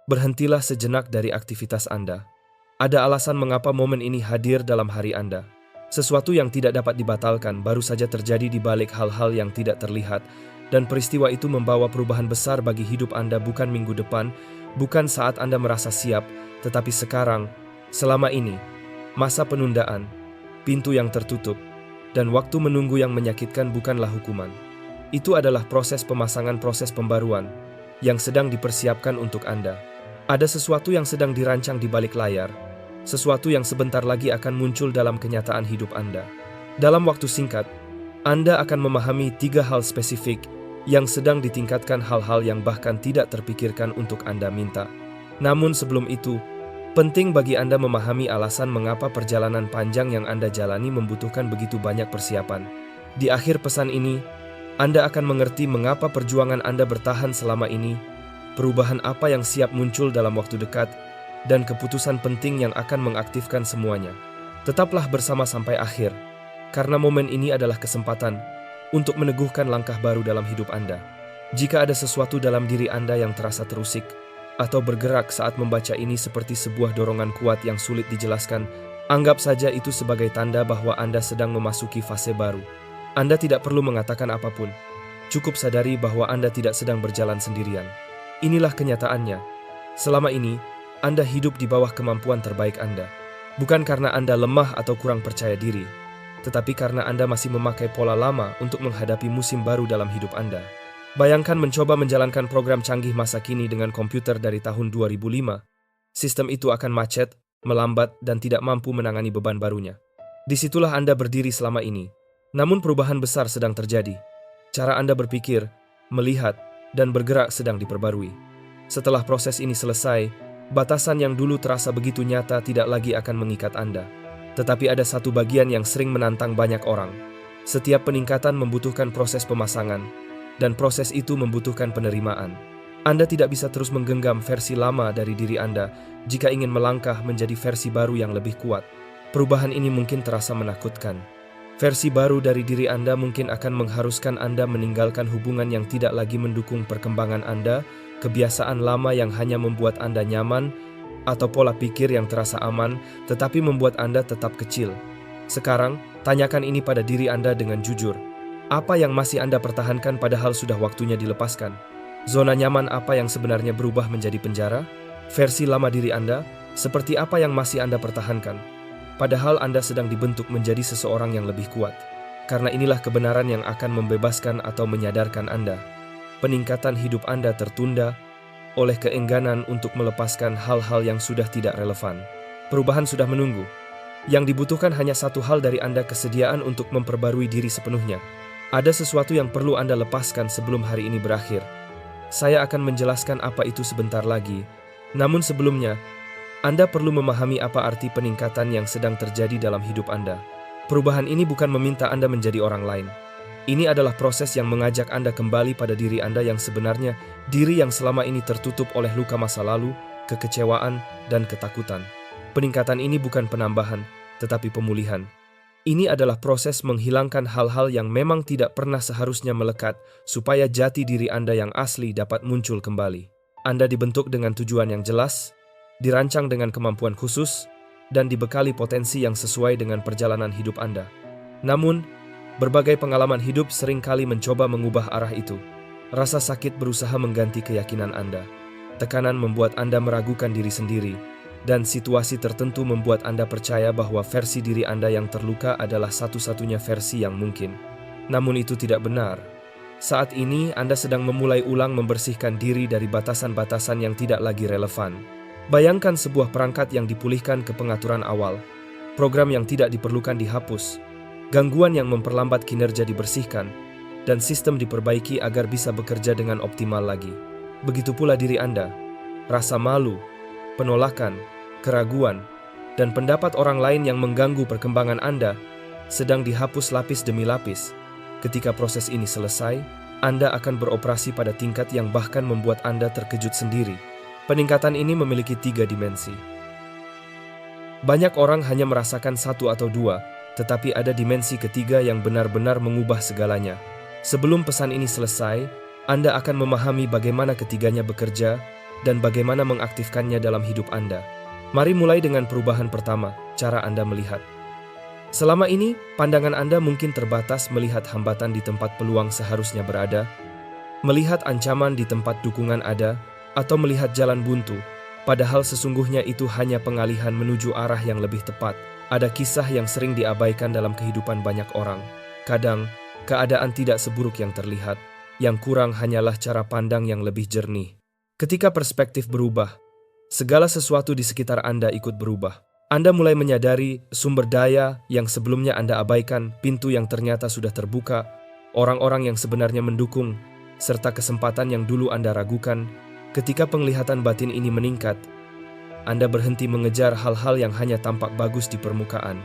Berhentilah sejenak dari aktivitas Anda. Ada alasan mengapa momen ini hadir dalam hari Anda. Sesuatu yang tidak dapat dibatalkan baru saja terjadi di balik hal-hal yang tidak terlihat, dan peristiwa itu membawa perubahan besar bagi hidup Anda bukan minggu depan, bukan saat Anda merasa siap, tetapi sekarang, selama ini. Masa penundaan, pintu yang tertutup, dan waktu menunggu yang menyakitkan bukanlah hukuman. Itu adalah proses pemasangan proses pembaruan yang sedang dipersiapkan untuk Anda. Ada sesuatu yang sedang dirancang di balik layar, sesuatu yang sebentar lagi akan muncul dalam kenyataan hidup Anda. Dalam waktu singkat, Anda akan memahami 3 hal spesifik yang sedang ditingkatkan hal-hal yang bahkan tidak terpikirkan untuk Anda minta. Namun sebelum itu, penting bagi Anda memahami alasan mengapa perjalanan panjang yang Anda jalani membutuhkan begitu banyak persiapan. Di akhir pesan ini, Anda akan mengerti mengapa perjuangan Anda bertahan selama ini, perubahan apa yang siap muncul dalam waktu dekat, dan keputusan penting yang akan mengaktifkan semuanya. Tetaplah bersama sampai akhir, karena momen ini adalah kesempatan untuk meneguhkan langkah baru dalam hidup Anda. Jika ada sesuatu dalam diri Anda yang terasa terusik, atau bergerak saat membaca ini seperti sebuah dorongan kuat yang sulit dijelaskan, anggap saja itu sebagai tanda bahwa Anda sedang memasuki fase baru. Anda tidak perlu mengatakan apapun, cukup sadari bahwa Anda tidak sedang berjalan sendirian. Inilah kenyataannya. Selama ini, Anda hidup di bawah kemampuan terbaik Anda. Bukan karena Anda lemah atau kurang percaya diri, tetapi karena Anda masih memakai pola lama untuk menghadapi musim baru dalam hidup Anda. Bayangkan mencoba menjalankan program canggih masa kini dengan komputer dari tahun 2005. Sistem itu akan macet, melambat, dan tidak mampu menangani beban barunya. Disitulah Anda berdiri selama ini. Namun perubahan besar sedang terjadi. Cara Anda berpikir, melihat, dan bergerak sedang diperbarui. Setelah proses ini selesai, batasan yang dulu terasa begitu nyata tidak lagi akan mengikat Anda. Tetapi ada satu bagian yang sering menantang banyak orang. Setiap peningkatan membutuhkan proses pemasangan, dan proses itu membutuhkan penerimaan. Anda tidak bisa terus menggenggam versi lama dari diri Anda jika ingin melangkah menjadi versi baru yang lebih kuat. Perubahan ini mungkin terasa menakutkan. Versi baru dari diri Anda mungkin akan mengharuskan Anda meninggalkan hubungan yang tidak lagi mendukung perkembangan Anda, kebiasaan lama yang hanya membuat Anda nyaman, atau pola pikir yang terasa aman, tetapi membuat Anda tetap kecil. Sekarang, tanyakan ini pada diri Anda dengan jujur. Apa yang masih Anda pertahankan padahal sudah waktunya dilepaskan? Zona nyaman apa yang sebenarnya berubah menjadi penjara? Versi lama diri Anda, seperti apa yang masih Anda pertahankan? Padahal Anda sedang dibentuk menjadi seseorang yang lebih kuat. Karena inilah kebenaran yang akan membebaskan atau menyadarkan Anda. Peningkatan hidup Anda tertunda oleh keengganan untuk melepaskan hal-hal yang sudah tidak relevan. Perubahan sudah menunggu. Yang dibutuhkan hanya satu hal dari Anda, kesediaan untuk memperbarui diri sepenuhnya. Ada sesuatu yang perlu Anda lepaskan sebelum hari ini berakhir. Saya akan menjelaskan apa itu sebentar lagi. Namun sebelumnya, Anda perlu memahami apa arti peningkatan yang sedang terjadi dalam hidup Anda. Perubahan ini bukan meminta Anda menjadi orang lain. Ini adalah proses yang mengajak Anda kembali pada diri Anda yang sebenarnya, diri yang selama ini tertutup oleh luka masa lalu, kekecewaan, dan ketakutan. Peningkatan ini bukan penambahan, tetapi pemulihan. Ini adalah proses menghilangkan hal-hal yang memang tidak pernah seharusnya melekat, supaya jati diri Anda yang asli dapat muncul kembali. Anda dibentuk dengan tujuan yang jelas, dirancang dengan kemampuan khusus, dan dibekali potensi yang sesuai dengan perjalanan hidup Anda. Namun, berbagai pengalaman hidup seringkali mencoba mengubah arah itu. Rasa sakit berusaha mengganti keyakinan Anda. Tekanan membuat Anda meragukan diri sendiri, dan situasi tertentu membuat Anda percaya bahwa versi diri Anda yang terluka adalah satu-satunya versi yang mungkin. Namun itu tidak benar. Saat ini Anda sedang memulai ulang membersihkan diri dari batasan-batasan yang tidak lagi relevan. Bayangkan sebuah perangkat yang dipulihkan ke pengaturan awal, program yang tidak diperlukan dihapus, gangguan yang memperlambat kinerja dibersihkan, dan sistem diperbaiki agar bisa bekerja dengan optimal lagi. Begitu pula diri Anda. Rasa malu, penolakan, keraguan, dan pendapat orang lain yang mengganggu perkembangan Anda sedang dihapus lapis demi lapis. Ketika proses ini selesai, Anda akan beroperasi pada tingkat yang bahkan membuat Anda terkejut sendiri. Peningkatan ini memiliki 3 dimensi. Banyak orang hanya merasakan 1 atau 2, tetapi ada dimensi ketiga yang benar-benar mengubah segalanya. Sebelum pesan ini selesai, Anda akan memahami bagaimana ketiganya bekerja, dan bagaimana mengaktifkannya dalam hidup Anda. Mari mulai dengan perubahan pertama, cara Anda melihat. Selama ini, pandangan Anda mungkin terbatas melihat hambatan di tempat peluang seharusnya berada, melihat ancaman di tempat dukungan ada, atau melihat jalan buntu, padahal sesungguhnya itu hanya pengalihan menuju arah yang lebih tepat. Ada kisah yang sering diabaikan dalam kehidupan banyak orang. Kadang, keadaan tidak seburuk yang terlihat, yang kurang hanyalah cara pandang yang lebih jernih. Ketika perspektif berubah, segala sesuatu di sekitar Anda ikut berubah. Anda mulai menyadari sumber daya yang sebelumnya Anda abaikan, pintu yang ternyata sudah terbuka, orang-orang yang sebenarnya mendukung, serta kesempatan yang dulu Anda ragukan. Ketika penglihatan batin ini meningkat, Anda berhenti mengejar hal-hal yang hanya tampak bagus di permukaan.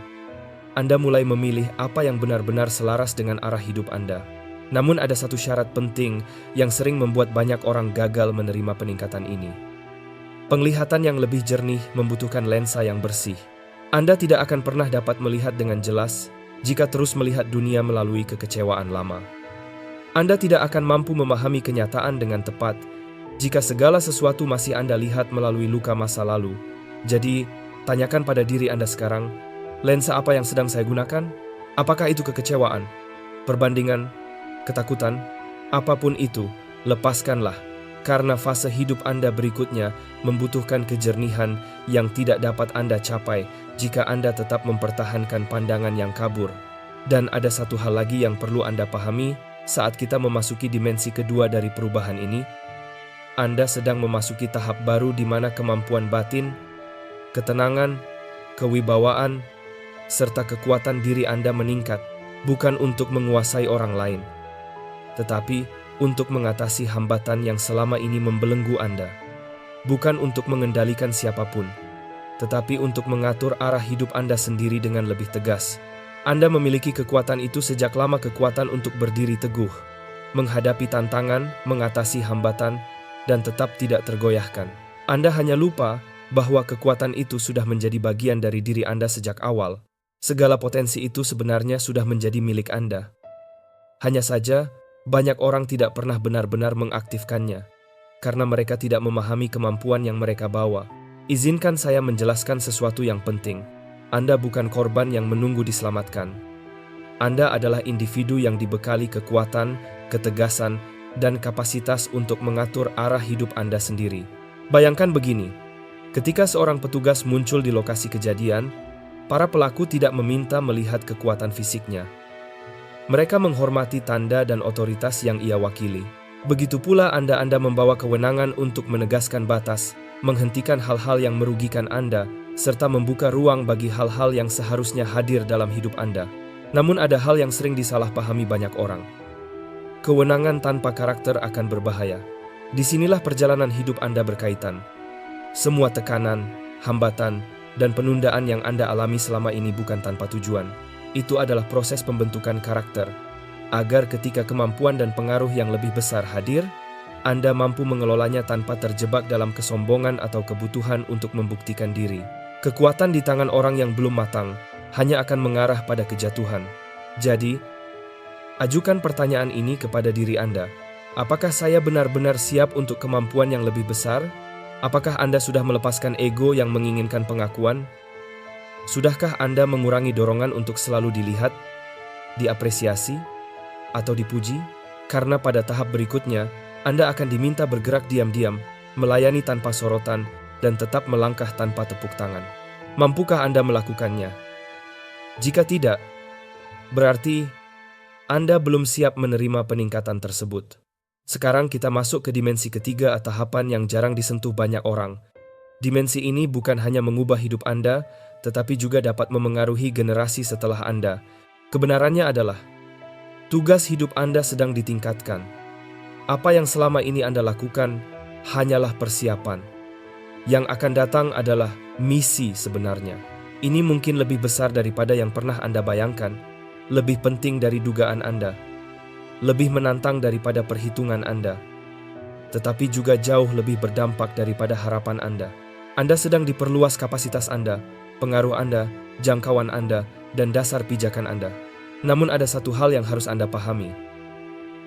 Anda mulai memilih apa yang benar-benar selaras dengan arah hidup Anda. Namun ada satu syarat penting yang sering membuat banyak orang gagal menerima peningkatan ini. Penglihatan yang lebih jernih membutuhkan lensa yang bersih. Anda tidak akan pernah dapat melihat dengan jelas jika terus melihat dunia melalui kekecewaan lama. Anda tidak akan mampu memahami kenyataan dengan tepat jika segala sesuatu masih Anda lihat melalui luka masa lalu. Jadi, tanyakan pada diri Anda sekarang, lensa apa yang sedang saya gunakan? Apakah itu kekecewaan, perbandingan, ketakutan? Apapun itu, lepaskanlah. Karena fase hidup Anda berikutnya membutuhkan kejernihan yang tidak dapat Anda capai jika Anda tetap mempertahankan pandangan yang kabur. Dan ada satu hal lagi yang perlu Anda pahami saat kita memasuki dimensi kedua dari perubahan ini. Anda sedang memasuki tahap baru di mana kemampuan batin, ketenangan, kewibawaan, serta kekuatan diri Anda meningkat, bukan untuk menguasai orang lain, tetapi untuk mengatasi hambatan yang selama ini membelenggu Anda. Bukan untuk mengendalikan siapapun, tetapi untuk mengatur arah hidup Anda sendiri dengan lebih tegas. Anda memiliki kekuatan itu sejak lama, kekuatan untuk berdiri teguh, menghadapi tantangan, mengatasi hambatan, dan tetap tidak tergoyahkan. Anda hanya lupa bahwa kekuatan itu sudah menjadi bagian dari diri Anda sejak awal. Segala potensi itu sebenarnya sudah menjadi milik Anda. Hanya saja, banyak orang tidak pernah benar-benar mengaktifkannya, karena mereka tidak memahami kemampuan yang mereka bawa. Izinkan saya menjelaskan sesuatu yang penting. Anda bukan korban yang menunggu diselamatkan. Anda adalah individu yang dibekali kekuatan, ketegasan, dan kapasitas untuk mengatur arah hidup Anda sendiri. Bayangkan begini, ketika seorang petugas muncul di lokasi kejadian, para pelaku tidak meminta melihat kekuatan fisiknya. Mereka menghormati tanda dan otoritas yang ia wakili. Begitu pula Anda membawa kewenangan untuk menegaskan batas, menghentikan hal-hal yang merugikan Anda, serta membuka ruang bagi hal-hal yang seharusnya hadir dalam hidup Anda. Namun ada hal yang sering disalahpahami banyak orang. Kewenangan tanpa karakter akan berbahaya. Disinilah perjalanan hidup Anda berkaitan. Semua tekanan, hambatan, dan penundaan yang Anda alami selama ini bukan tanpa tujuan. Itu adalah proses pembentukan karakter, agar ketika kemampuan dan pengaruh yang lebih besar hadir, Anda mampu mengelolanya tanpa terjebak dalam kesombongan atau kebutuhan untuk membuktikan diri. Kekuatan di tangan orang yang belum matang hanya akan mengarah pada kejatuhan. Jadi, ajukan pertanyaan ini kepada diri Anda. Apakah saya benar-benar siap untuk kemampuan yang lebih besar? Apakah Anda sudah melepaskan ego yang menginginkan pengakuan? Sudahkah Anda mengurangi dorongan untuk selalu dilihat, diapresiasi, atau dipuji? Karena pada tahap berikutnya, Anda akan diminta bergerak diam-diam, melayani tanpa sorotan, dan tetap melangkah tanpa tepuk tangan. Mampukah Anda melakukannya? Jika tidak, berarti Anda belum siap menerima peningkatan tersebut. Sekarang kita masuk ke dimensi ketiga, tahapan yang jarang disentuh banyak orang. Dimensi ini bukan hanya mengubah hidup Anda, tetapi juga dapat memengaruhi generasi setelah Anda. Kebenarannya adalah, tugas hidup Anda sedang ditingkatkan. Apa yang selama ini Anda lakukan hanyalah persiapan. Yang akan datang adalah misi sebenarnya. Ini mungkin lebih besar daripada yang pernah Anda bayangkan, lebih penting dari dugaan Anda, lebih menantang daripada perhitungan Anda, tetapi juga jauh lebih berdampak daripada harapan Anda. Anda sedang diperluas kapasitas Anda, pengaruh Anda, jangkauan Anda, dan dasar pijakan Anda. Namun ada satu hal yang harus Anda pahami.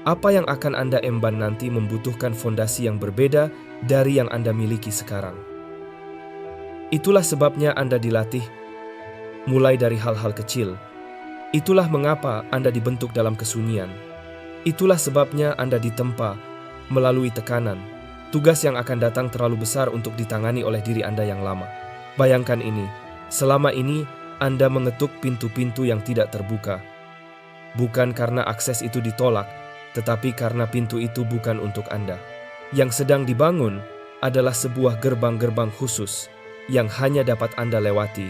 Apa yang akan Anda emban nanti membutuhkan fondasi yang berbeda dari yang Anda miliki sekarang. Itulah sebabnya Anda dilatih, mulai dari hal-hal kecil. Itulah mengapa Anda dibentuk dalam kesunyian. Itulah sebabnya Anda ditempa melalui tekanan. Tugas yang akan datang terlalu besar untuk ditangani oleh diri Anda yang lama. Bayangkan ini, selama ini Anda mengetuk pintu-pintu yang tidak terbuka. Bukan karena akses itu ditolak, tetapi karena pintu itu bukan untuk Anda. Yang sedang dibangun adalah sebuah gerbang-gerbang khusus yang hanya dapat Anda lewati,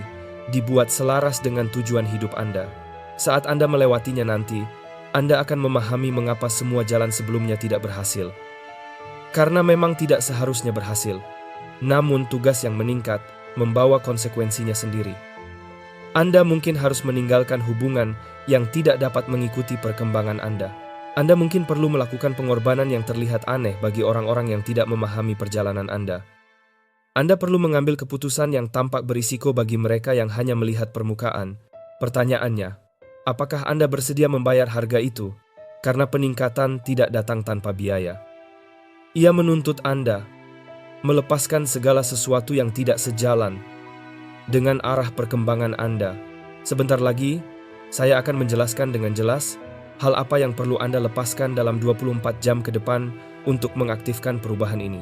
dibuat selaras dengan tujuan hidup Anda. Saat Anda melewatinya nanti, Anda akan memahami mengapa semua jalan sebelumnya tidak berhasil. Karena memang tidak seharusnya berhasil, namun tugas yang meningkat membawa konsekuensinya sendiri. Anda mungkin harus meninggalkan hubungan yang tidak dapat mengikuti perkembangan Anda. Anda mungkin perlu melakukan pengorbanan yang terlihat aneh bagi orang-orang yang tidak memahami perjalanan Anda. Anda perlu mengambil keputusan yang tampak berisiko bagi mereka yang hanya melihat permukaan. Pertanyaannya, apakah Anda bersedia membayar harga itu? Karena peningkatan tidak datang tanpa biaya. Ia menuntut Anda melepaskan segala sesuatu yang tidak sejalan dengan arah perkembangan Anda. Sebentar lagi, saya akan menjelaskan dengan jelas hal apa yang perlu Anda lepaskan dalam 24 jam ke depan untuk mengaktifkan perubahan ini.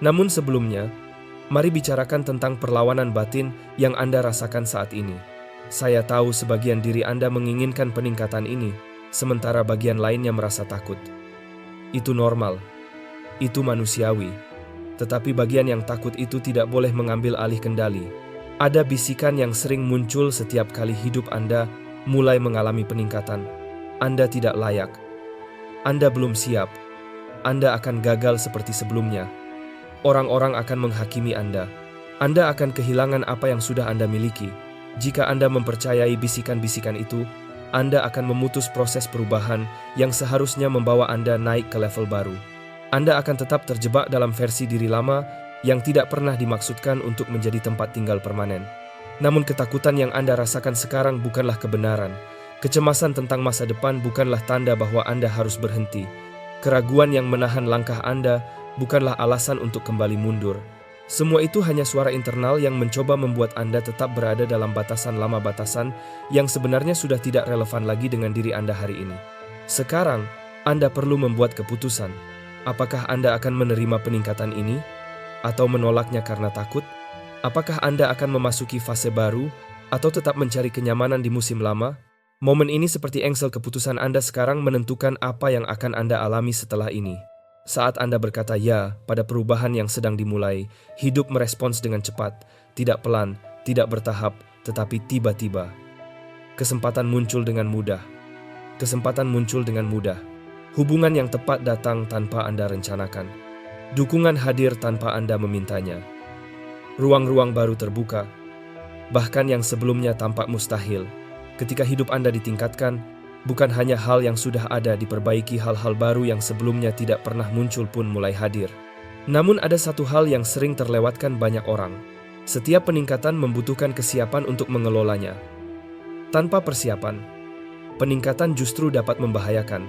Namun sebelumnya, mari bicarakan tentang perlawanan batin yang Anda rasakan saat ini. Saya tahu sebagian diri Anda menginginkan peningkatan ini, sementara bagian lainnya merasa takut. Itu normal, itu manusiawi. Tetapi bagian yang takut itu tidak boleh mengambil alih kendali. Ada bisikan yang sering muncul setiap kali hidup Anda mulai mengalami peningkatan. Anda tidak layak. Anda belum siap. Anda akan gagal seperti sebelumnya. Orang-orang akan menghakimi Anda. Anda akan kehilangan apa yang sudah Anda miliki. Jika Anda mempercayai bisikan-bisikan itu, Anda akan memutus proses perubahan yang seharusnya membawa Anda naik ke level baru. Anda akan tetap terjebak dalam versi diri lama yang tidak pernah dimaksudkan untuk menjadi tempat tinggal permanen. Namun ketakutan yang Anda rasakan sekarang bukanlah kebenaran. Kecemasan tentang masa depan bukanlah tanda bahwa Anda harus berhenti. Keraguan yang menahan langkah Anda bukanlah alasan untuk kembali mundur. Semua itu hanya suara internal yang mencoba membuat Anda tetap berada dalam batasan lama, batasan yang sebenarnya sudah tidak relevan lagi dengan diri Anda hari ini. Sekarang, Anda perlu membuat keputusan. Apakah Anda akan menerima peningkatan ini? Atau menolaknya karena takut? Apakah Anda akan memasuki fase baru? Atau tetap mencari kenyamanan di musim lama? Momen ini seperti engsel keputusan Anda sekarang menentukan apa yang akan Anda alami setelah ini. Saat Anda berkata ya pada perubahan yang sedang dimulai, hidup merespons dengan cepat, tidak pelan, tidak bertahap, tetapi tiba-tiba. Kesempatan muncul dengan mudah. Kesempatan muncul dengan mudah. Hubungan yang tepat datang tanpa Anda rencanakan. Dukungan hadir tanpa Anda memintanya. Ruang-ruang baru terbuka, bahkan yang sebelumnya tampak mustahil. Ketika hidup Anda ditingkatkan, bukan hanya hal yang sudah ada diperbaiki, hal-hal baru yang sebelumnya tidak pernah muncul pun mulai hadir. Namun ada satu hal yang sering terlewatkan banyak orang. Setiap peningkatan membutuhkan kesiapan untuk mengelolanya. Tanpa persiapan, peningkatan justru dapat membahayakan.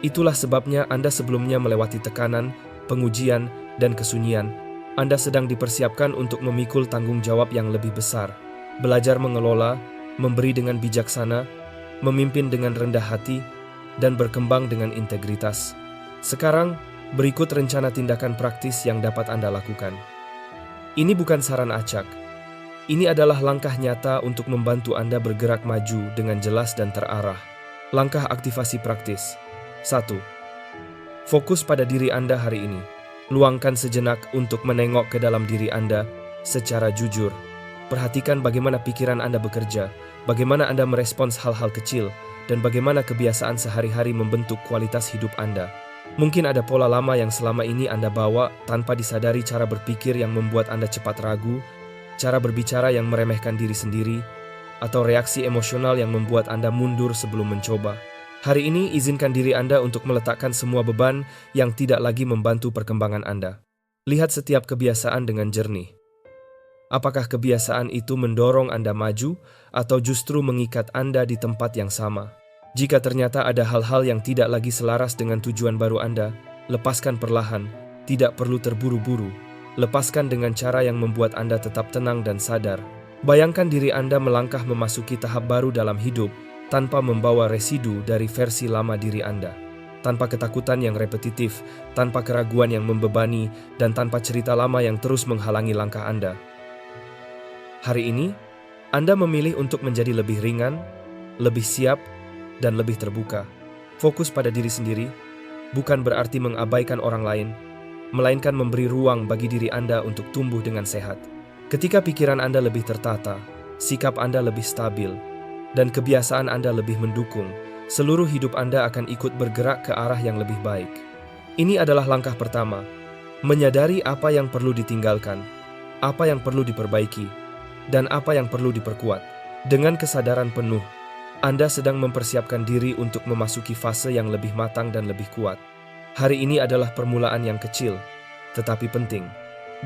Itulah sebabnya Anda sebelumnya melewati tekanan, pengujian, dan kesunyian. Anda sedang dipersiapkan untuk memikul tanggung jawab yang lebih besar. Belajar mengelola, memberi dengan bijaksana, memimpin dengan rendah hati, dan berkembang dengan integritas. Sekarang, berikut rencana tindakan praktis yang dapat Anda lakukan. Ini bukan saran acak. Ini adalah langkah nyata untuk membantu Anda bergerak maju dengan jelas dan terarah. Langkah aktivasi praktis. 1. Fokus pada diri Anda hari ini. Luangkan sejenak untuk menengok ke dalam diri Anda secara jujur. Perhatikan bagaimana pikiran Anda bekerja, bagaimana Anda merespons hal-hal kecil, dan bagaimana kebiasaan sehari-hari membentuk kualitas hidup Anda. Mungkin ada pola lama yang selama ini Anda bawa tanpa disadari, cara berpikir yang membuat Anda cepat ragu, cara berbicara yang meremehkan diri sendiri, atau reaksi emosional yang membuat Anda mundur sebelum mencoba. Hari ini izinkan diri Anda untuk meletakkan semua beban yang tidak lagi membantu perkembangan Anda. Lihat setiap kebiasaan dengan jernih. Apakah kebiasaan itu mendorong Anda maju atau justru mengikat Anda di tempat yang sama? Jika ternyata ada hal-hal yang tidak lagi selaras dengan tujuan baru Anda, lepaskan perlahan, tidak perlu terburu-buru. Lepaskan dengan cara yang membuat Anda tetap tenang dan sadar. Bayangkan diri Anda melangkah memasuki tahap baru dalam hidup tanpa membawa residu dari versi lama diri Anda. Tanpa ketakutan yang repetitif, tanpa keraguan yang membebani, dan tanpa cerita lama yang terus menghalangi langkah Anda. Hari ini, Anda memilih untuk menjadi lebih ringan, lebih siap, dan lebih terbuka. Fokus pada diri sendiri, bukan berarti mengabaikan orang lain, melainkan memberi ruang bagi diri Anda untuk tumbuh dengan sehat. Ketika pikiran Anda lebih tertata, sikap Anda lebih stabil, dan kebiasaan Anda lebih mendukung, seluruh hidup Anda akan ikut bergerak ke arah yang lebih baik. Ini adalah langkah pertama, menyadari apa yang perlu ditinggalkan, apa yang perlu diperbaiki, dan apa yang perlu diperkuat. Dengan kesadaran penuh, Anda sedang mempersiapkan diri untuk memasuki fase yang lebih matang dan lebih kuat. Hari ini adalah permulaan yang kecil, tetapi penting.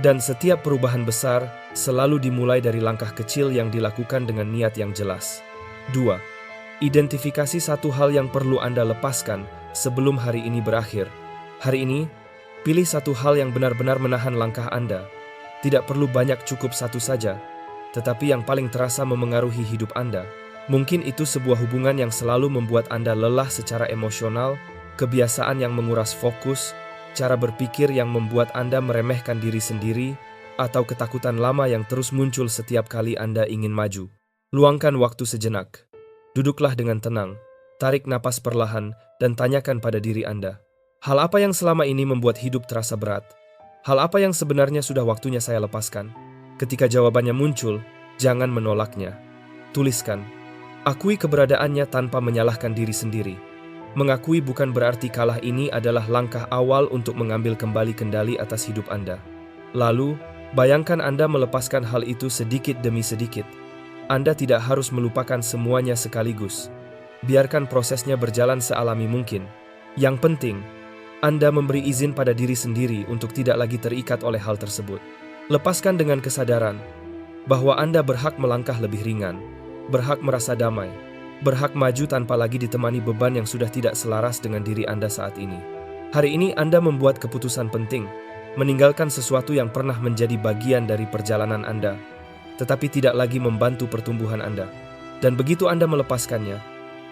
Dan setiap perubahan besar selalu dimulai dari langkah kecil yang dilakukan dengan niat yang jelas. 2. Identifikasi satu hal yang perlu Anda lepaskan sebelum hari ini berakhir. Hari ini, pilih satu hal yang benar-benar menahan langkah Anda. Tidak perlu banyak, cukup satu saja, tetapi yang paling terasa memengaruhi hidup Anda. Mungkin itu sebuah hubungan yang selalu membuat Anda lelah secara emosional, kebiasaan yang menguras fokus, cara berpikir yang membuat Anda meremehkan diri sendiri, atau ketakutan lama yang terus muncul setiap kali Anda ingin maju. Luangkan waktu sejenak. Duduklah dengan tenang, tarik napas perlahan, dan tanyakan pada diri Anda. Hal apa yang selama ini membuat hidup terasa berat? Hal apa yang sebenarnya sudah waktunya saya lepaskan? Ketika jawabannya muncul, jangan menolaknya. Tuliskan. Akui keberadaannya tanpa menyalahkan diri sendiri. Mengakui bukan berarti kalah. Ini adalah langkah awal untuk mengambil kembali kendali atas hidup Anda. Lalu, bayangkan Anda melepaskan hal itu sedikit demi sedikit. Anda tidak harus melupakan semuanya sekaligus. Biarkan prosesnya berjalan sealami mungkin. Yang penting, Anda memberi izin pada diri sendiri untuk tidak lagi terikat oleh hal tersebut. Lepaskan dengan kesadaran bahwa Anda berhak melangkah lebih ringan, berhak merasa damai, berhak maju tanpa lagi ditemani beban yang sudah tidak selaras dengan diri Anda saat ini. Hari ini Anda membuat keputusan penting, meninggalkan sesuatu yang pernah menjadi bagian dari perjalanan Anda, tetapi tidak lagi membantu pertumbuhan Anda. Dan begitu Anda melepaskannya,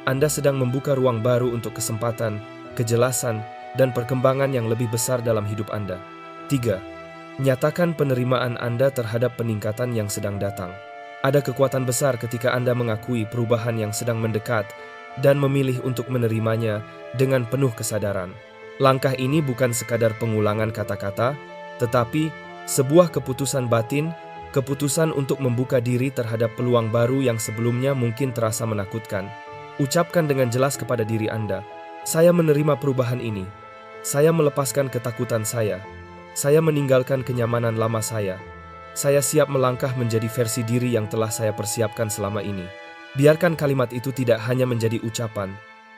Anda sedang membuka ruang baru untuk kesempatan, kejelasan, dan perkembangan yang lebih besar dalam hidup Anda. 3. Nyatakan penerimaan Anda terhadap peningkatan yang sedang datang. Ada kekuatan besar ketika Anda mengakui perubahan yang sedang mendekat dan memilih untuk menerimanya dengan penuh kesadaran. Langkah ini bukan sekadar pengulangan kata-kata, tetapi sebuah keputusan batin, keputusan untuk membuka diri terhadap peluang baru yang sebelumnya mungkin terasa menakutkan. Ucapkan dengan jelas kepada diri Anda, "Saya menerima perubahan ini. Saya melepaskan ketakutan saya. Saya meninggalkan kenyamanan lama saya. Saya siap melangkah menjadi versi diri yang telah saya persiapkan selama ini." Biarkan kalimat itu tidak hanya menjadi ucapan,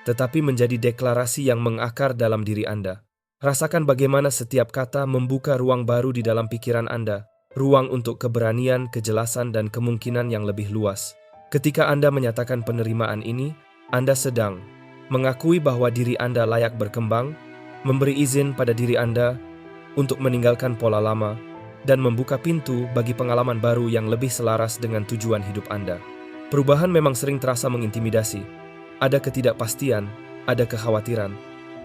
tetapi menjadi deklarasi yang mengakar dalam diri Anda. Rasakan bagaimana setiap kata membuka ruang baru di dalam pikiran Anda, ruang untuk keberanian, kejelasan, dan kemungkinan yang lebih luas. Ketika Anda menyatakan penerimaan ini, Anda sedang mengakui bahwa diri Anda layak berkembang, memberi izin pada diri Anda untuk meninggalkan pola lama, dan membuka pintu bagi pengalaman baru yang lebih selaras dengan tujuan hidup Anda. Perubahan memang sering terasa mengintimidasi. Ada ketidakpastian, ada kekhawatiran,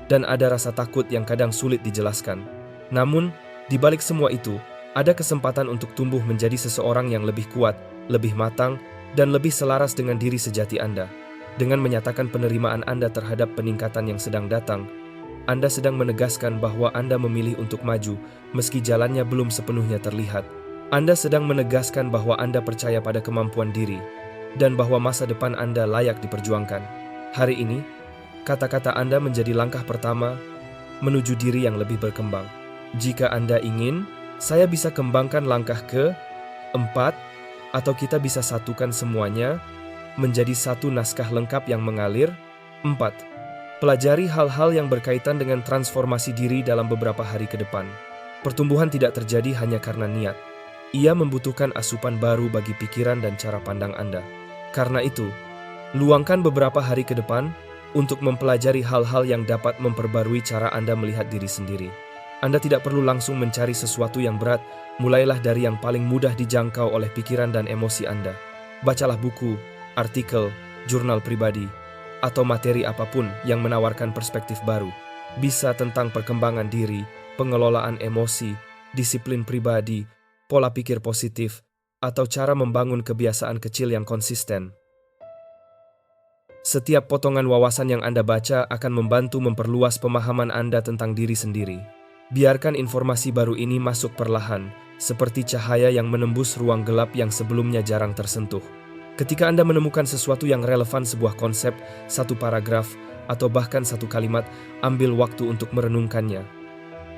dan ada rasa takut yang kadang sulit dijelaskan. Namun, di balik semua itu, ada kesempatan untuk tumbuh menjadi seseorang yang lebih kuat, lebih matang, dan lebih selaras dengan diri sejati Anda. Dengan menyatakan penerimaan Anda terhadap peningkatan yang sedang datang, Anda sedang menegaskan bahwa Anda memilih untuk maju, meski jalannya belum sepenuhnya terlihat. Anda sedang menegaskan bahwa Anda percaya pada kemampuan diri, dan bahwa masa depan Anda layak diperjuangkan. Hari ini, kata-kata Anda menjadi langkah pertama menuju diri yang lebih berkembang. Jika Anda ingin, saya bisa kembangkan langkah ke-4, atau kita bisa satukan semuanya menjadi satu naskah lengkap yang mengalir. 4. Pelajari hal-hal yang berkaitan dengan transformasi diri dalam beberapa hari ke depan. Pertumbuhan tidak terjadi hanya karena niat. Ia membutuhkan asupan baru bagi pikiran dan cara pandang Anda. Karena itu, luangkan beberapa hari ke depan untuk mempelajari hal-hal yang dapat memperbarui cara Anda melihat diri sendiri. Anda tidak perlu langsung mencari sesuatu yang berat, mulailah dari yang paling mudah dijangkau oleh pikiran dan emosi Anda. Bacalah buku, artikel, jurnal pribadi, atau materi apapun yang menawarkan perspektif baru. Bisa tentang perkembangan diri, pengelolaan emosi, disiplin pribadi, pola pikir positif, atau cara membangun kebiasaan kecil yang konsisten. Setiap potongan wawasan yang Anda baca akan membantu memperluas pemahaman Anda tentang diri sendiri. Biarkan informasi baru ini masuk perlahan, seperti cahaya yang menembus ruang gelap yang sebelumnya jarang tersentuh. Ketika Anda menemukan sesuatu yang relevan, sebuah konsep, satu paragraf, atau bahkan satu kalimat, ambil waktu untuk merenungkannya.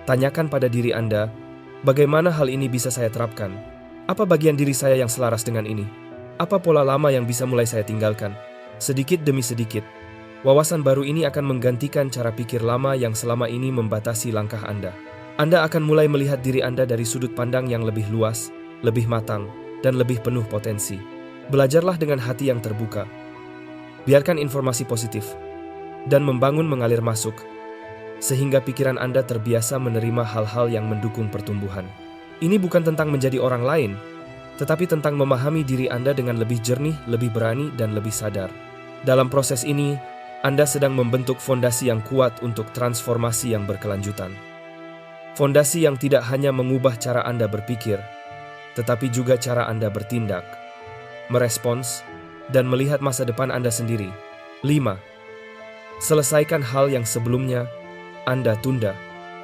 Tanyakan pada diri Anda, bagaimana hal ini bisa saya terapkan? Apa bagian diri saya yang selaras dengan ini? Apa pola lama yang bisa mulai saya tinggalkan? Sedikit demi sedikit, wawasan baru ini akan menggantikan cara pikir lama yang selama ini membatasi langkah Anda. Anda akan mulai melihat diri Anda dari sudut pandang yang lebih luas, lebih matang, dan lebih penuh potensi. Belajarlah dengan hati yang terbuka. Biarkan informasi positif dan membangun mengalir masuk, sehingga pikiran Anda terbiasa menerima hal-hal yang mendukung pertumbuhan. Ini bukan tentang menjadi orang lain, tetapi tentang memahami diri Anda dengan lebih jernih, lebih berani, dan lebih sadar. Dalam proses ini, Anda sedang membentuk fondasi yang kuat untuk transformasi yang berkelanjutan. Fondasi yang tidak hanya mengubah cara Anda berpikir, tetapi juga cara Anda bertindak, merespons, dan melihat masa depan Anda sendiri. 5. Selesaikan hal yang sebelumnya Anda tunda.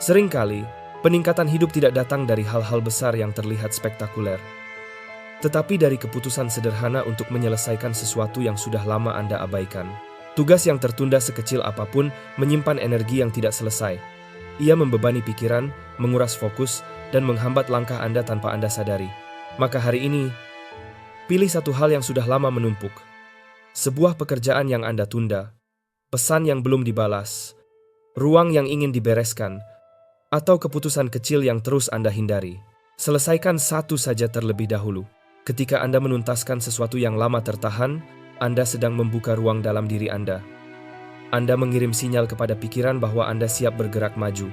Seringkali, peningkatan hidup tidak datang dari hal-hal besar yang terlihat spektakuler, tetapi dari keputusan sederhana untuk menyelesaikan sesuatu yang sudah lama Anda abaikan. Tugas yang tertunda sekecil apapun menyimpan energi yang tidak selesai. Ia membebani pikiran, menguras fokus, dan menghambat langkah Anda tanpa Anda sadari. Maka hari ini, pilih satu hal yang sudah lama menumpuk. Sebuah pekerjaan yang Anda tunda, pesan yang belum dibalas, ruang yang ingin dibereskan, atau keputusan kecil yang terus Anda hindari. Selesaikan satu saja terlebih dahulu. Ketika Anda menuntaskan sesuatu yang lama tertahan, Anda sedang membuka ruang dalam diri Anda. Anda mengirim sinyal kepada pikiran bahwa Anda siap bergerak maju.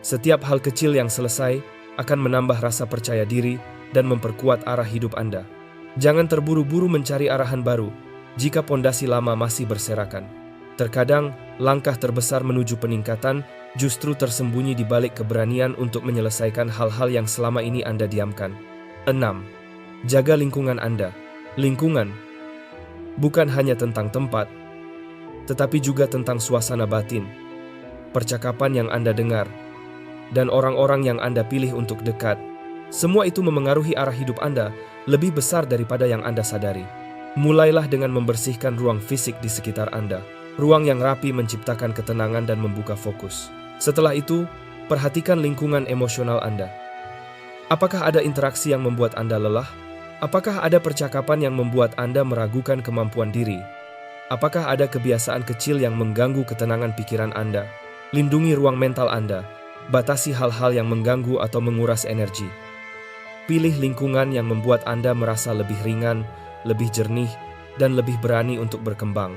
Setiap hal kecil yang selesai akan menambah rasa percaya diri dan memperkuat arah hidup Anda. Jangan terburu-buru mencari arahan baru jika pondasi lama masih berserakan. Terkadang, langkah terbesar menuju peningkatan justru tersembunyi di balik keberanian untuk menyelesaikan hal-hal yang selama ini Anda diamkan. 6. Jaga lingkungan Anda. Lingkungan bukan hanya tentang tempat, tetapi juga tentang suasana batin, percakapan yang Anda dengar, dan orang-orang yang Anda pilih untuk dekat. Semua itu memengaruhi arah hidup Anda lebih besar daripada yang Anda sadari. Mulailah dengan membersihkan ruang fisik di sekitar Anda. Ruang yang rapi menciptakan ketenangan dan membuka fokus. Setelah itu, perhatikan lingkungan emosional Anda. Apakah ada interaksi yang membuat Anda lelah? Apakah ada percakapan yang membuat Anda meragukan kemampuan diri? Apakah ada kebiasaan kecil yang mengganggu ketenangan pikiran Anda? Lindungi ruang mental Anda. Batasi hal-hal yang mengganggu atau menguras energi. Pilih lingkungan yang membuat Anda merasa lebih ringan, lebih jernih, dan lebih berani untuk berkembang.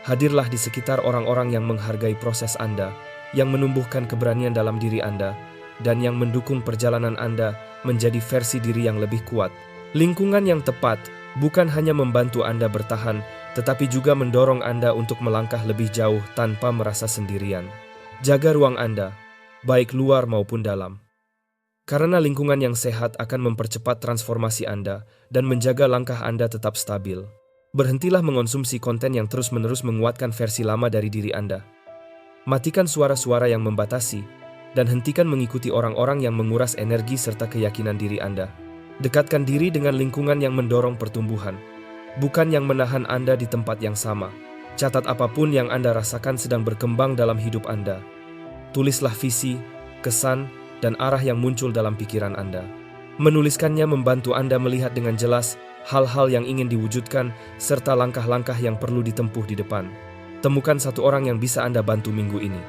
Hadirlah di sekitar orang-orang yang menghargai proses Anda, yang menumbuhkan keberanian dalam diri Anda, dan yang mendukung perjalanan Anda menjadi versi diri yang lebih kuat. Lingkungan yang tepat bukan hanya membantu Anda bertahan, tetapi juga mendorong Anda untuk melangkah lebih jauh tanpa merasa sendirian. Jaga ruang Anda, baik luar maupun dalam. Karena lingkungan yang sehat akan mempercepat transformasi Anda dan menjaga langkah Anda tetap stabil. Berhentilah mengonsumsi konten yang terus-menerus menguatkan versi lama dari diri Anda. Matikan suara-suara yang membatasi, dan hentikan mengikuti orang-orang yang menguras energi serta keyakinan diri Anda. Dekatkan diri dengan lingkungan yang mendorong pertumbuhan, bukan yang menahan Anda di tempat yang sama. Catat apapun yang Anda rasakan sedang berkembang dalam hidup Anda. Tulislah visi, kesan, dan arah yang muncul dalam pikiran Anda. Menuliskannya membantu Anda melihat dengan jelas hal-hal yang ingin diwujudkan serta langkah-langkah yang perlu ditempuh di depan. Temukan satu orang yang bisa Anda bantu minggu ini.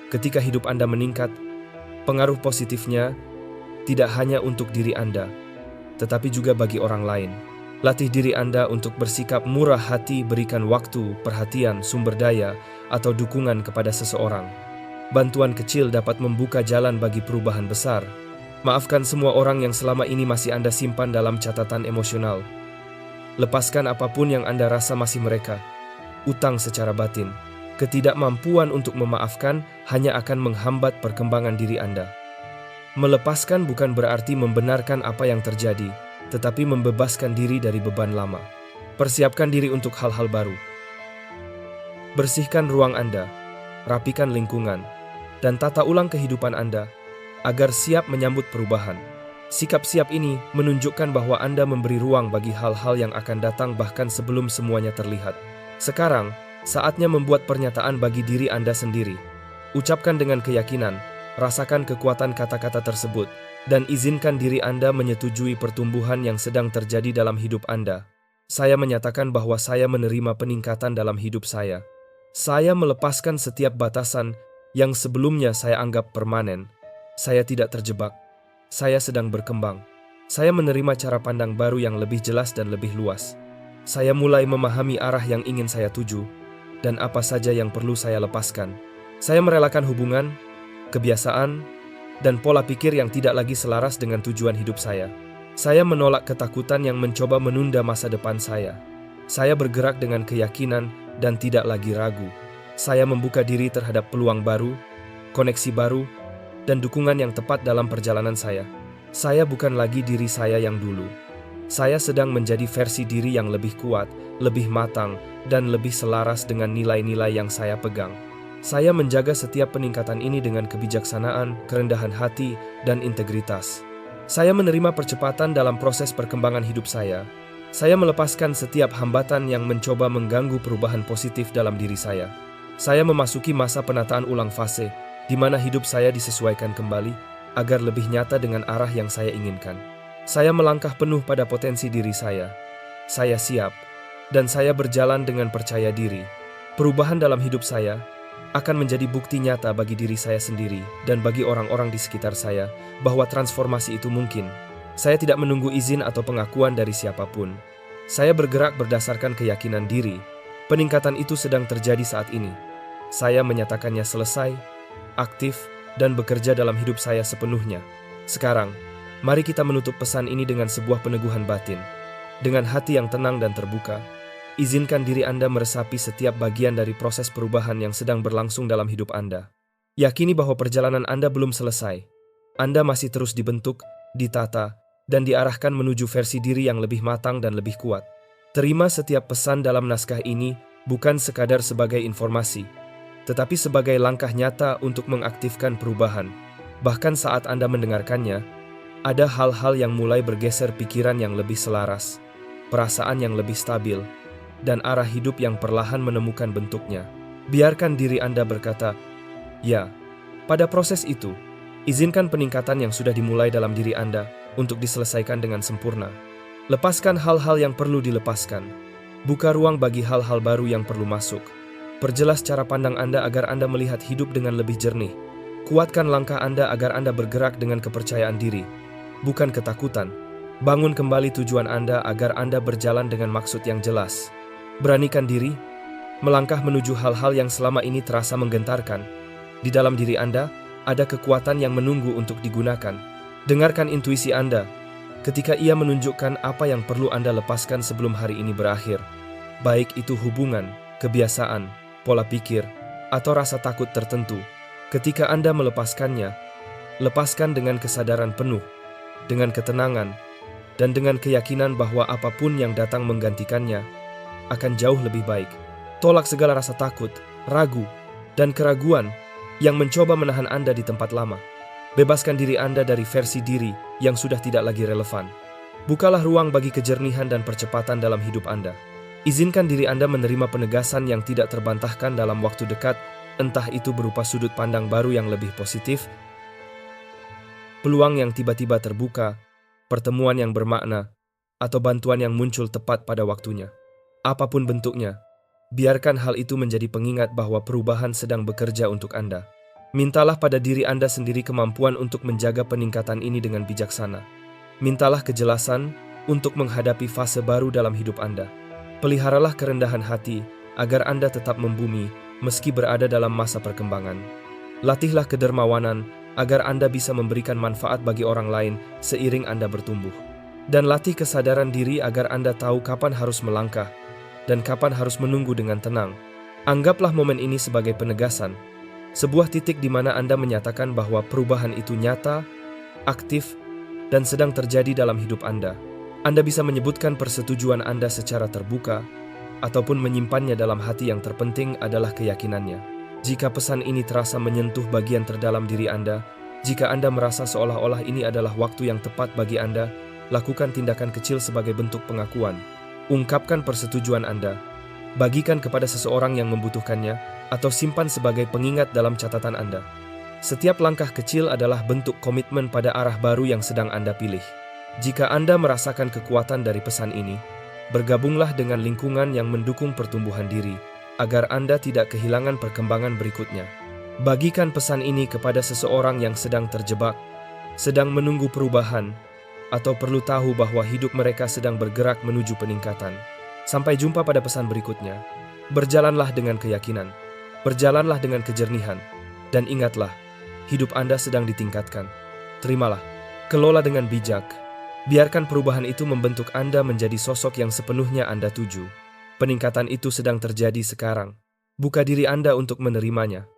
Ketika hidup Anda meningkat, pengaruh positifnya tidak hanya untuk diri Anda, tetapi juga bagi orang lain. Latih diri Anda untuk bersikap murah hati, berikan waktu, perhatian, sumber daya, atau dukungan kepada seseorang. Bantuan kecil dapat membuka jalan bagi perubahan besar. Maafkan semua orang yang selama ini masih Anda simpan dalam catatan emosional. Lepaskan apapun yang Anda rasa masih mereka. Utang secara batin. Ketidakmampuan untuk memaafkan hanya akan menghambat perkembangan diri Anda. Melepaskan bukan berarti membenarkan apa yang terjadi, tetapi membebaskan diri dari beban lama. Persiapkan diri untuk hal-hal baru. Bersihkan ruang Anda, rapikan lingkungan, dan tata ulang kehidupan Anda agar siap menyambut perubahan. Sikap siap ini menunjukkan bahwa Anda memberi ruang bagi hal-hal yang akan datang bahkan sebelum semuanya terlihat. Sekarang, saatnya membuat pernyataan bagi diri Anda sendiri. Ucapkan dengan keyakinan, rasakan kekuatan kata-kata tersebut, dan izinkan diri Anda menyetujui pertumbuhan yang sedang terjadi dalam hidup Anda. Saya menyatakan bahwa saya menerima peningkatan dalam hidup saya. Saya melepaskan setiap batasan yang sebelumnya saya anggap permanen. Saya tidak terjebak. Saya sedang berkembang. Saya menerima cara pandang baru yang lebih jelas dan lebih luas. Saya mulai memahami arah yang ingin saya tuju, dan apa saja yang perlu saya lepaskan. Saya merelakan hubungan, kebiasaan, dan pola pikir yang tidak lagi selaras dengan tujuan hidup saya. Saya menolak ketakutan yang mencoba menunda masa depan saya. Saya bergerak dengan keyakinan dan tidak lagi ragu. Saya membuka diri terhadap peluang baru, koneksi baru, dan dukungan yang tepat dalam perjalanan saya. Saya bukan lagi diri saya yang dulu. Saya sedang menjadi versi diri yang lebih kuat, lebih matang, dan lebih selaras dengan nilai-nilai yang saya pegang. Saya menjaga setiap peningkatan ini dengan kebijaksanaan, kerendahan hati, dan integritas. Saya menerima percepatan dalam proses perkembangan hidup saya. Saya melepaskan setiap hambatan yang mencoba mengganggu perubahan positif dalam diri saya. Saya memasuki masa penataan ulang fase, di mana hidup saya disesuaikan kembali agar lebih nyata dengan arah yang saya inginkan. Saya melangkah penuh pada potensi diri saya. Saya siap, dan saya berjalan dengan percaya diri. Perubahan dalam hidup saya akan menjadi bukti nyata bagi diri saya sendiri dan bagi orang-orang di sekitar saya bahwa transformasi itu mungkin. Saya tidak menunggu izin atau pengakuan dari siapapun. Saya bergerak berdasarkan keyakinan diri. Peningkatan itu sedang terjadi saat ini. Saya menyatakannya selesai, aktif, dan bekerja dalam hidup saya sepenuhnya. Sekarang, mari kita menutup pesan ini dengan sebuah peneguhan batin. Dengan hati yang tenang dan terbuka, izinkan diri Anda meresapi setiap bagian dari proses perubahan yang sedang berlangsung dalam hidup Anda. Yakini bahwa perjalanan Anda belum selesai. Anda masih terus dibentuk, ditata, dan diarahkan menuju versi diri yang lebih matang dan lebih kuat. Terima setiap pesan dalam naskah ini bukan sekadar sebagai informasi, tetapi sebagai langkah nyata untuk mengaktifkan perubahan. Bahkan saat Anda mendengarkannya, ada hal-hal yang mulai bergeser, pikiran yang lebih selaras, perasaan yang lebih stabil, dan arah hidup yang perlahan menemukan bentuknya. Biarkan diri Anda berkata, "Ya." Pada proses itu, izinkan peningkatan yang sudah dimulai dalam diri Anda untuk diselesaikan dengan sempurna. Lepaskan hal-hal yang perlu dilepaskan. Buka ruang bagi hal-hal baru yang perlu masuk. Perjelas cara pandang Anda agar Anda melihat hidup dengan lebih jernih. Kuatkan langkah Anda agar Anda bergerak dengan kepercayaan diri, bukan ketakutan. Bangun kembali tujuan Anda agar Anda berjalan dengan maksud yang jelas. Beranikan diri, melangkah menuju hal-hal yang selama ini terasa menggentarkan. Di dalam diri Anda, ada kekuatan yang menunggu untuk digunakan. Dengarkan intuisi Anda ketika ia menunjukkan apa yang perlu Anda lepaskan sebelum hari ini berakhir. Baik itu hubungan, kebiasaan, pola pikir, atau rasa takut tertentu. Ketika Anda melepaskannya, lepaskan dengan kesadaran penuh, dengan ketenangan, dan dengan keyakinan bahwa apapun yang datang menggantikannya akan jauh lebih baik. Tolak segala rasa takut, ragu, dan keraguan yang mencoba menahan Anda di tempat lama. Bebaskan diri Anda dari versi diri yang sudah tidak lagi relevan. Bukalah ruang bagi kejernihan dan percepatan dalam hidup Anda. Izinkan diri Anda menerima penegasan yang tidak terbantahkan dalam waktu dekat, entah itu berupa sudut pandang baru yang lebih positif, peluang yang tiba-tiba terbuka, pertemuan yang bermakna, atau bantuan yang muncul tepat pada waktunya. Apapun bentuknya, biarkan hal itu menjadi pengingat bahwa perubahan sedang bekerja untuk Anda. Mintalah pada diri Anda sendiri kemampuan untuk menjaga peningkatan ini dengan bijaksana. Mintalah kejelasan, untuk menghadapi fase baru dalam hidup Anda. Peliharalah kerendahan hati agar Anda tetap membumi meski berada dalam masa perkembangan. Latihlah kedermawanan agar Anda bisa memberikan manfaat bagi orang lain seiring Anda bertumbuh. Dan latih kesadaran diri agar Anda tahu kapan harus melangkah dan kapan harus menunggu dengan tenang. Anggaplah momen ini sebagai penegasan, sebuah titik di mana Anda menyatakan bahwa perubahan itu nyata, aktif, dan sedang terjadi dalam hidup Anda. Anda bisa menyebutkan persetujuan Anda secara terbuka, ataupun menyimpannya dalam hati. Yang terpenting adalah keyakinannya. Jika pesan ini terasa menyentuh bagian terdalam diri Anda, jika Anda merasa seolah-olah ini adalah waktu yang tepat bagi Anda, lakukan tindakan kecil sebagai bentuk pengakuan. Ungkapkan persetujuan Anda, bagikan kepada seseorang yang membutuhkannya, atau simpan sebagai pengingat dalam catatan Anda. Setiap langkah kecil adalah bentuk komitmen pada arah baru yang sedang Anda pilih. Jika Anda merasakan kekuatan dari pesan ini, bergabunglah dengan lingkungan yang mendukung pertumbuhan diri, agar Anda tidak kehilangan perkembangan berikutnya. Bagikan pesan ini kepada seseorang yang sedang terjebak, sedang menunggu perubahan, atau perlu tahu bahwa hidup mereka sedang bergerak menuju peningkatan. Sampai jumpa pada pesan berikutnya. Berjalanlah dengan keyakinan, berjalanlah dengan kejernihan, dan ingatlah, hidup Anda sedang ditingkatkan. Terimalah, kelola dengan bijak. Biarkan perubahan itu membentuk Anda menjadi sosok yang sepenuhnya Anda tuju. Peningkatan itu sedang terjadi sekarang. Buka diri Anda untuk menerimanya.